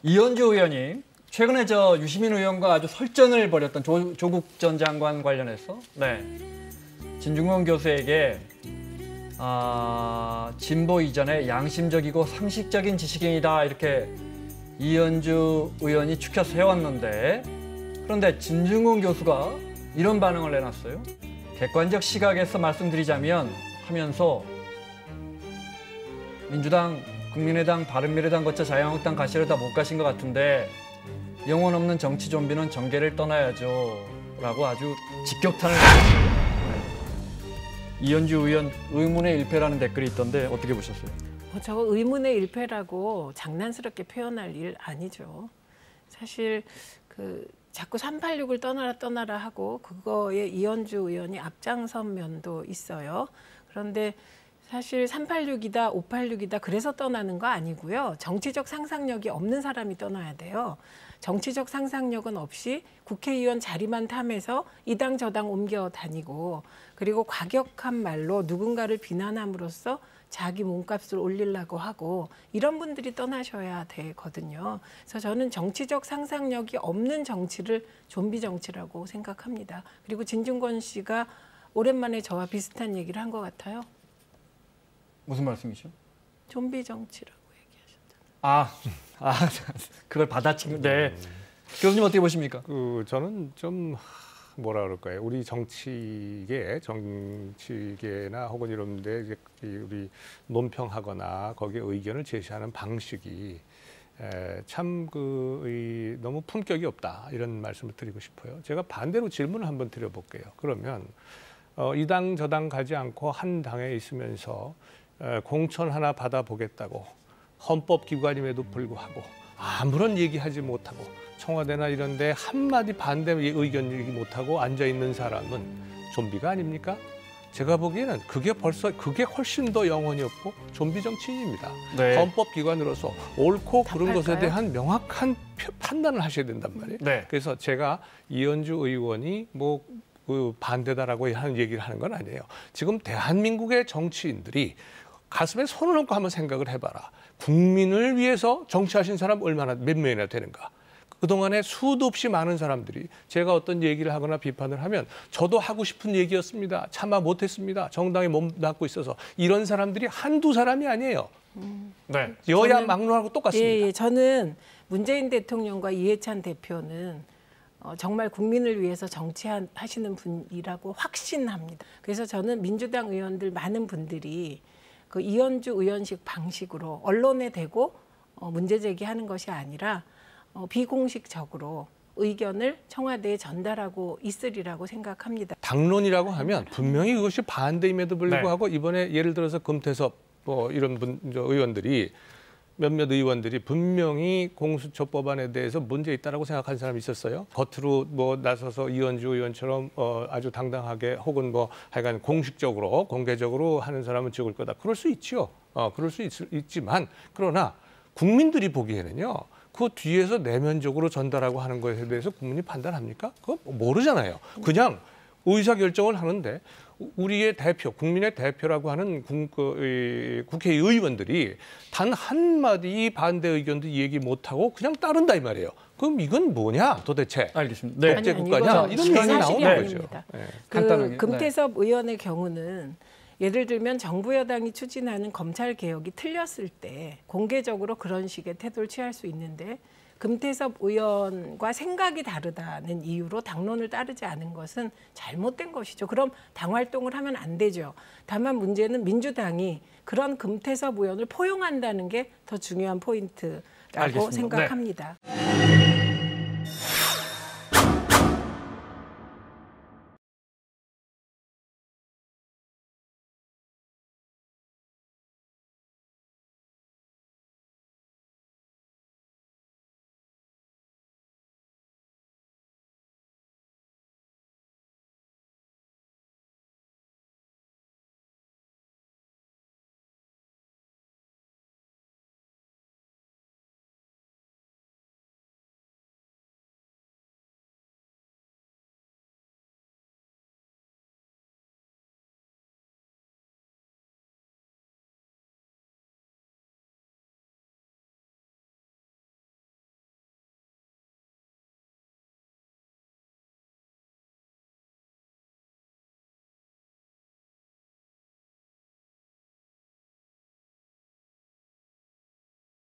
이현주 의원이 최근에 유시민 의원과 아주 설전을 벌였던 조국 전 장관 관련해서 진중권 교수에게 진보 이전에 양심적이고 상식적인 지식인이다 이렇게 이현주 의원이 추켜서 해왔는데, 그런데 진중권 교수가 이런 반응을 내놨어요. 객관적 시각에서 말씀드리자면 하면서 민주당, 국민의당, 바른미래당 거쳐 자유한국당 가시려다 못 가신 것 같은데 영혼 없는 정치 좀비는 정계를 떠나야죠 라고 아주 직격탄을 내렸어요. 이현주 의원 의문의 일패라는 댓글이 있던데 어떻게 보셨어요? 저거 의문의 일패라고 장난스럽게 표현할 일 아니죠. 사실 자꾸 386을 떠나라 하고 그거에 이현주 의원이 앞장선 면도 있어요. 그런데 사실 386이다, 586이다 그래서 떠나는 거 아니고요. 정치적 상상력이 없는 사람이 떠나야 돼요. 정치적 상상력은 없이 국회의원 자리만 탐해서 이 당 저 당 옮겨 다니고, 그리고 과격한 말로 누군가를 비난함으로써 자기 몸값을 올리려고 하고, 이런 분들이 떠나셔야 되거든요. 그래서 저는 정치적 상상력이 없는 정치를 좀비 정치라고 생각합니다. 그리고 진중권 씨가 오랜만에 저와 비슷한 얘기를 한 것 같아요. 무슨 말씀이죠? 좀비 정치라고 얘기하셨잖아요. 그걸 받아치는데 교수님 어떻게 보십니까? 저는 좀 뭐라 그럴까요? 우리 정치계나 혹은 이런데 이제 우리 논평하거나 거기에 의견을 제시하는 방식이 참 너무 품격이 없다 이런 말씀을 드리고 싶어요. 제가 반대로 질문을 한번 드려볼게요. 그러면 이 당 저 당 가지 않고 한 당에 있으면서 공천 하나 받아보겠다고 헌법기관임에도 불구하고 아무런 얘기하지 못하고 청와대나 이런 데 한마디 반대 의견 얘기 못하고 앉아있는 사람은 좀비가 아닙니까? 제가 보기에는 그게 훨씬 더 영혼이 없고 좀비 정치인입니다. 네. 헌법기관으로서 옳고 그른 것에 대한 명확한 판단을 하셔야 된단 말이에요. 네. 그래서 제가 이현주 의원이 반대다라고 하는 얘기를 하는 건 아니에요. 지금 대한민국의 정치인들이 가슴에 손을 얹고 한번 생각을 해봐라. 국민을 위해서 정치하신 사람 몇 명이나 되는가. 그동안에 수도 없이 많은 사람들이 제가 어떤 얘기를 하거나 비판을 하면 저도 하고 싶은 얘기였습니다. 차마 못했습니다. 정당에 몸담고 있어서. 이런 사람들이 한두 사람이 아니에요. 네. 여야 막론하고 똑같습니다. 예, 저는 문재인 대통령과 이해찬 대표는 정말 국민을 위해서 정치하시는 분이라고 확신합니다. 그래서 저는 민주당 의원들 많은 분들이 이현주 의원식 방식으로 언론에 대고 문제 제기하는 것이 아니라 비공식적으로 의견을 청와대에 전달하고 있으리라고 생각합니다. 당론이라고 하면 분명히 그것이 반대임에도 불구하고 이번에 예를 들어서 금태섭 이런 의원들이 몇몇 의원들이 분명히 공수처 법안에 대해서 문제 있다라고 생각하는 사람이 있었어요. 겉으로 나서서 이현주 의원처럼 아주 당당하게 혹은 하여간 공식적으로 공개적으로 하는 사람은 적을 거다. 그럴 수 있죠. 그럴 수 있지만 그러나 국민들이 보기에는요. 그 뒤에서 내면적으로 전달하고 하는 것에 대해서 국민이 판단합니까? 그거 모르잖아요. 그냥 의사결정을 하는데 우리의 대표, 국민의 대표라고 하는 국회의원들이 단 한마디 반대 의견도 얘기 못하고 그냥 따른다 이 말이에요. 그럼 이건 뭐냐 도대체? 알겠습니다. 네. 독재국가냐? 이런 얘기 나오는 거죠. 네. 간단하게. 금태섭 의원의 경우는 예를 들면 정부 여당이 추진하는 검찰개혁이 틀렸을 때 공개적으로 그런 식의 태도를 취할 수 있는데 금태섭 의원과 생각이 다르다는 이유로 당론을 따르지 않은 것은 잘못된 것이죠. 그럼 당 활동을 하면 안 되죠. 다만 문제는 민주당이 그런 금태섭 의원을 포용한다는 게 더 중요한 포인트라고 알겠습니다. 생각합니다. 네.